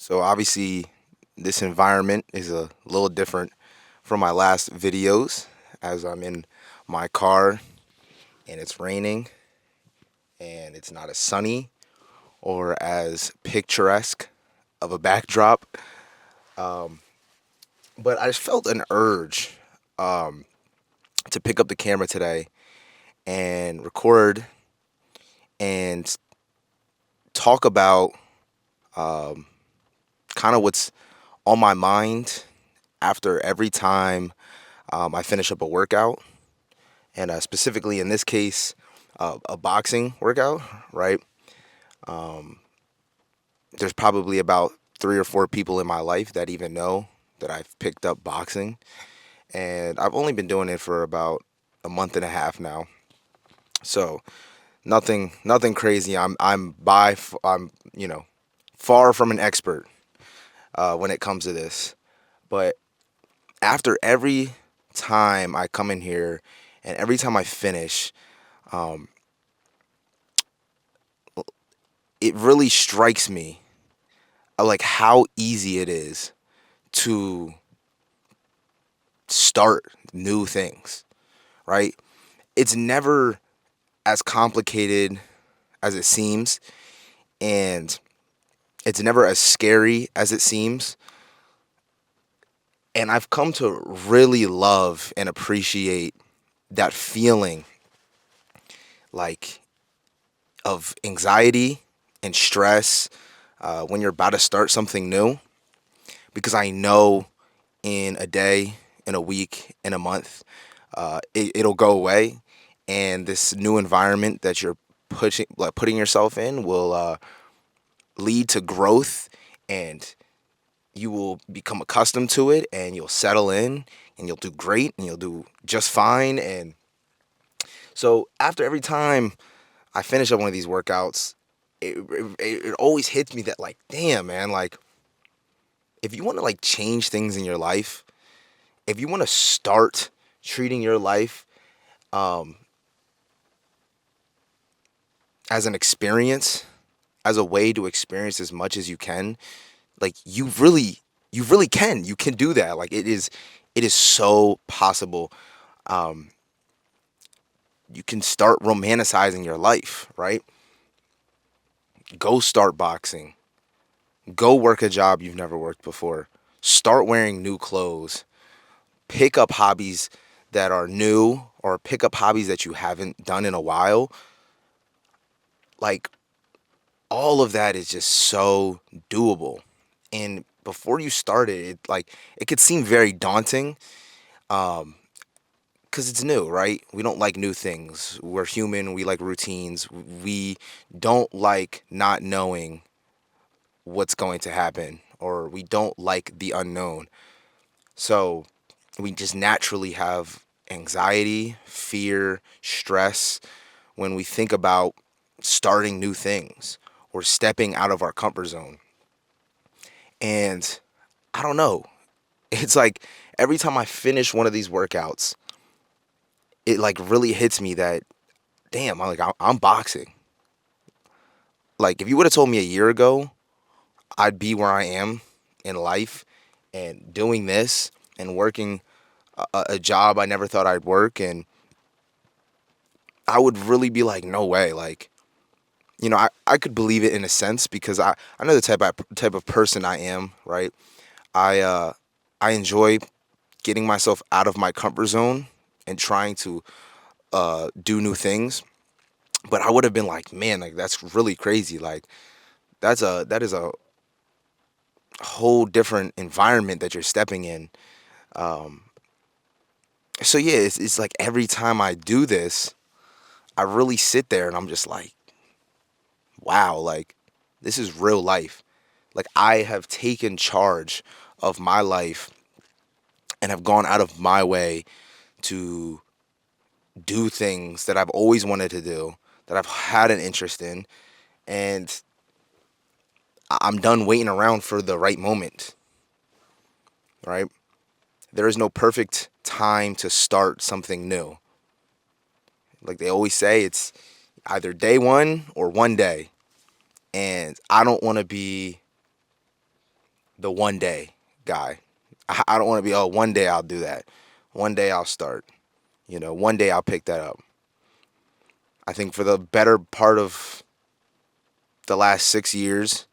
So obviously, this environment is a little different from my last videos, as I'm in my car and it's raining and it's not as sunny or as picturesque of a backdrop. Um, but I just felt an urge um, to pick up the camera today and record and talk about um, kind of what's on my mind after every time I finish up a workout, and specifically in this case, a boxing workout, right? Um, there's probably about 3 or 4 people in my life that even know that I've picked up boxing, and I've only been doing it for about a month and a half now. So nothing crazy. I'm far from an expert when it comes to this, but after every time I come in here and every time I finish, um, it really strikes me like how easy it is to start new things, right? It's never as complicated as it seems, and it's never as scary as it seems. And I've come to really love and appreciate that feeling like of anxiety and stress when you're about to start something new, because I know in a day, in a week, in a month, it'll go away, and this new environment that you're putting yourself in will lead to growth, and you will become accustomed to it, and you'll settle in, and you'll do great, and you'll do just fine. And so after every time I finish up one of these workouts, it always hits me that, like, damn, man, like, if you want to like change things in your life, if you want to start treating your life um, as an experience, as a way to experience as much as you can, like, you really can. You can do that. Like, it is so possible. Um, you can start romanticizing your life, right? Go start boxing. Go work a job you've never worked before. Start wearing new clothes. Pick up hobbies that are new, or pick up hobbies that you haven't done in a while. Like, all of that is just so doable. And before you start it, it could seem very daunting, um, because it's new, right? We don't like new things. We're human. We like routines. We don't like not knowing what's going to happen, or we don't like the unknown. So we just naturally have anxiety, fear, stress when we think about starting new things or stepping out of our comfort zone. And I don't know. It's like every time I finish one of these workouts, it like really hits me that, damn, I'm boxing. Like, if you would have told me a year ago I'd be where I am in life and doing this and working a job I never thought I'd work, and I would really be like, no way. Like, I could believe it in a sense, because I know the type of person I am, right? I enjoy getting myself out of my comfort zone and trying to do new things. But I would have been like, man, like, that's really crazy. Like, that is a whole different environment that you're stepping in. Um, so yeah, it's like every time I do this, I really sit there and I'm just like, wow, like, this is real life. Like, I have taken charge of my life and have gone out of my way to do things that I've always wanted to do, that I've had an interest in, and I'm done waiting around for the right moment, right? There is no perfect time to start something new. Like they always say, it's either day one or one day. And I don't want to be the one day guy. I don't want to be, oh, one day I'll do that. One day I'll start. One day I'll pick that up. I think for the better part of the last 6 years,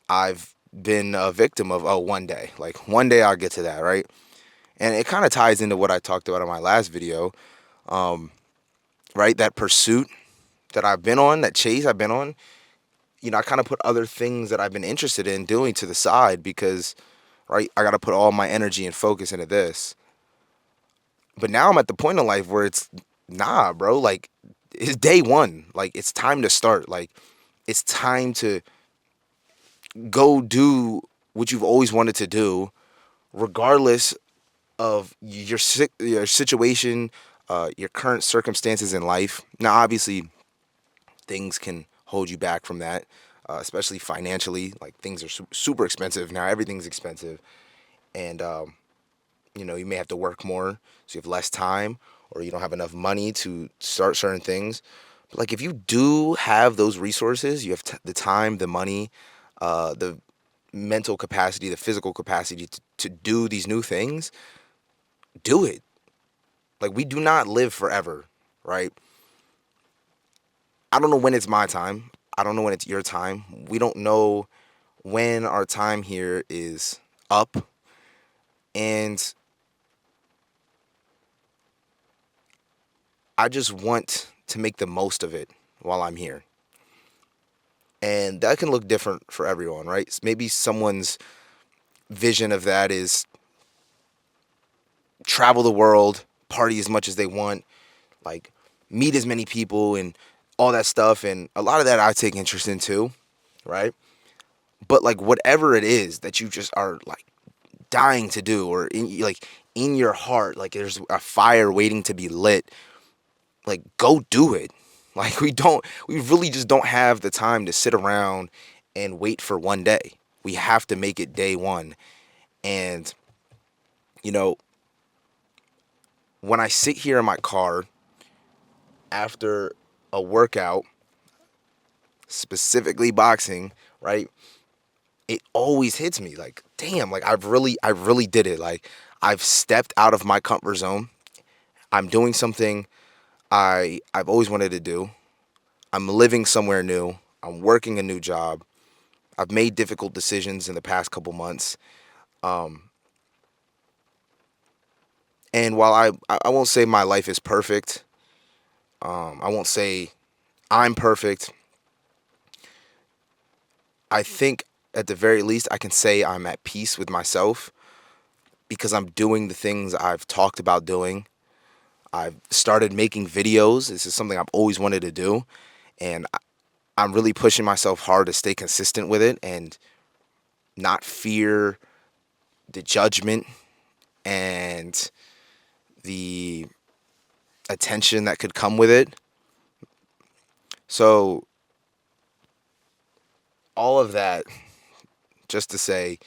I've been a victim of, oh, one day. Like, one day I'll get to that, right? And it kind of ties into what I talked about in my last video, right? That pursuit that I've been on, that chase I've been on, I kind of put other things that I've been interested in doing to the side because, right, I got to put all my energy and focus into this. But now I'm at the point in life where it's, nah, bro, like, it's day one. Like, it's time to start. Like, it's time to go do what you've always wanted to do, regardless of your situation, your current circumstances in life. Now, obviously, things can hold you back from that, especially financially. Like, things are super expensive now. Everything's expensive, and you may have to work more, so you have less time, or you don't have enough money to start certain things. But like, if you do have those resources, you have the time, the money, the mental capacity, the physical capacity to do these new things, do it. Like, we do not live forever, right? I don't know when it's my time. I don't know when it's your time. We don't know when our time here is up. And I just want to make the most of it while I'm here. And that can look different for everyone, right? Maybe someone's vision of that is travel the world, party as much as they want, like meet as many people and all that stuff. And a lot of that I take interest in too, right? But like, whatever it is that you just are like dying to do, or in your heart, like there's a fire waiting to be lit, like, go do it. Like, we really just don't have the time to sit around and wait for one day. We have to make it day one. And, when I sit here in my car after a workout, specifically boxing, right? It always hits me like, damn, like I really did it. Like, I've stepped out of my comfort zone. I'm doing something I've always wanted to do. I'm living somewhere new. I'm working a new job. I've made difficult decisions in the past couple months. And while I won't say my life is perfect, I won't say I'm perfect. I think at the very least I can say I'm at peace with myself because I'm doing the things I've talked about doing. I've started making videos. This is something I've always wanted to do. And I'm really pushing myself hard to stay consistent with it and not fear the judgment and the attention that could come with it. So, all of that just to say,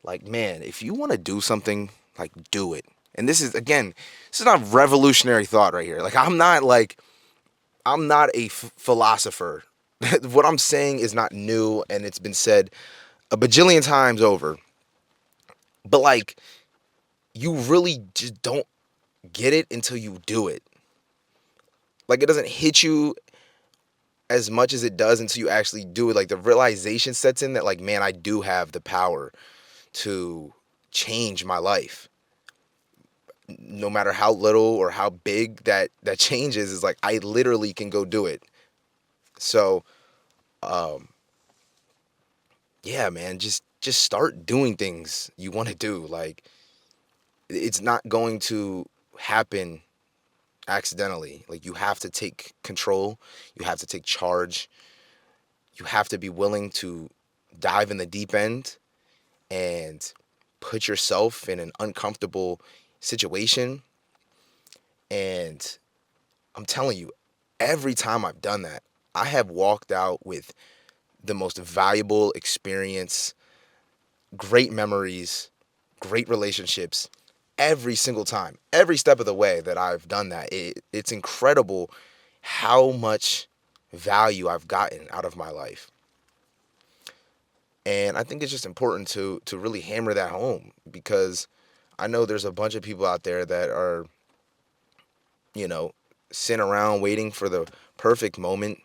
like, man, if you want to do something, like, do it. And this is, again, this is not revolutionary thought right here. Like, I'm not a philosopher. What I'm saying is not new, and it's been said a bajillion times over. But, like, you really just don't get it until you do it. Like, it doesn't hit you as much as it does until you actually do it. Like, the realization sets in that, like, man, I do have the power to change my life. No matter how little or how big that change is like, I literally can go do it. So, yeah, man, just start doing things you want to do. Like, it's not going to happen accidentally. Like, you have to take control. You have to take charge. You have to be willing to dive in the deep end and put yourself in an uncomfortable situation. And I'm telling you, every time I've done that, I have walked out with the most valuable experience, great memories, great relationships every single time, every step of the way that I've done that. It's incredible how much value I've gotten out of my life. And I think it's just important to really hammer that home, because I know there's a bunch of people out there that are, you know, sitting around waiting for the perfect moment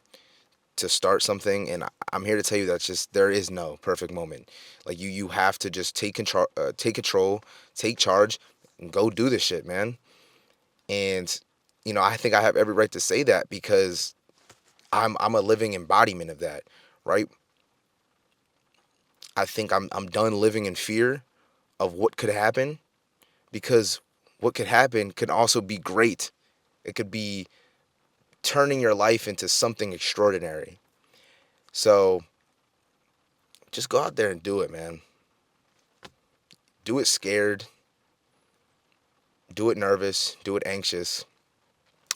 to start something, and I'm here to tell you that just there is no perfect moment. Like you have to just take charge, and go do this shit, man. And I think I have every right to say that, because I'm a living embodiment of that, right? I think I'm done living in fear of what could happen, because what could happen could also be great. It could be turning your life into something extraordinary. So just go out there and do it, man. Do it scared, do it nervous, do it anxious.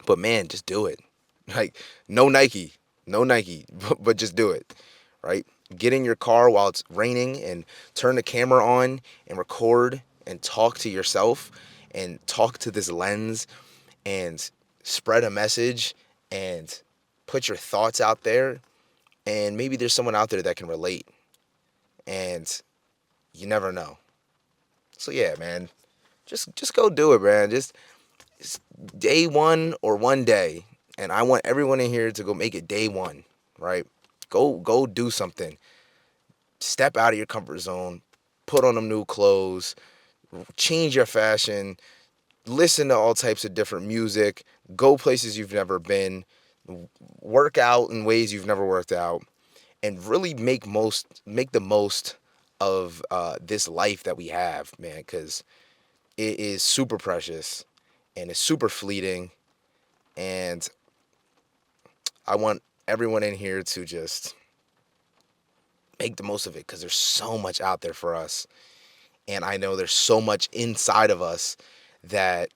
But man, just do it. Like, no Nike, no Nike, but just do it, right? Get in your car while it's raining and turn the camera on and record and talk to yourself and talk to this lens and spread a message and put your thoughts out there. And maybe there's someone out there that can relate, and you never know. So yeah, man, just go do it, man. Just it's day one or one day, and I want everyone in here to go make it day one, right? Go do something. Step out of your comfort zone. Put on them new clothes. Change your fashion. Listen to all types of different music. Go places you've never been. Work out in ways you've never worked out, and really make the most of this life that we have, man, because it is super precious and it's super fleeting. And I want everyone in here to just make the most of it, because there's so much out there for us. And I know there's so much inside of us that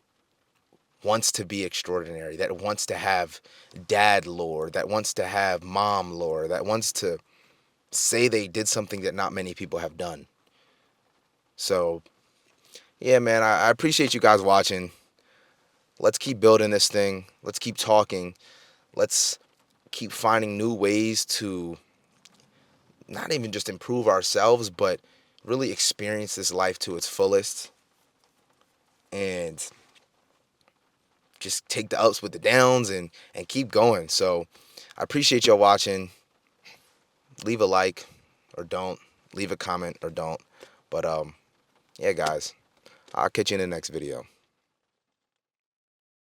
wants to be extraordinary, that wants to have dad lore, that wants to have mom lore, that wants to say they did something that not many people have done. So, yeah, man, I appreciate you guys watching. Let's keep building this thing. Let's keep talking. Let's keep finding new ways to not even just improve ourselves, but really experience this life to its fullest, and just take the ups with the downs, and keep going. So I appreciate y'all watching. Leave a like or don't. Leave a comment or don't. But yeah, guys, I'll catch you in the next video.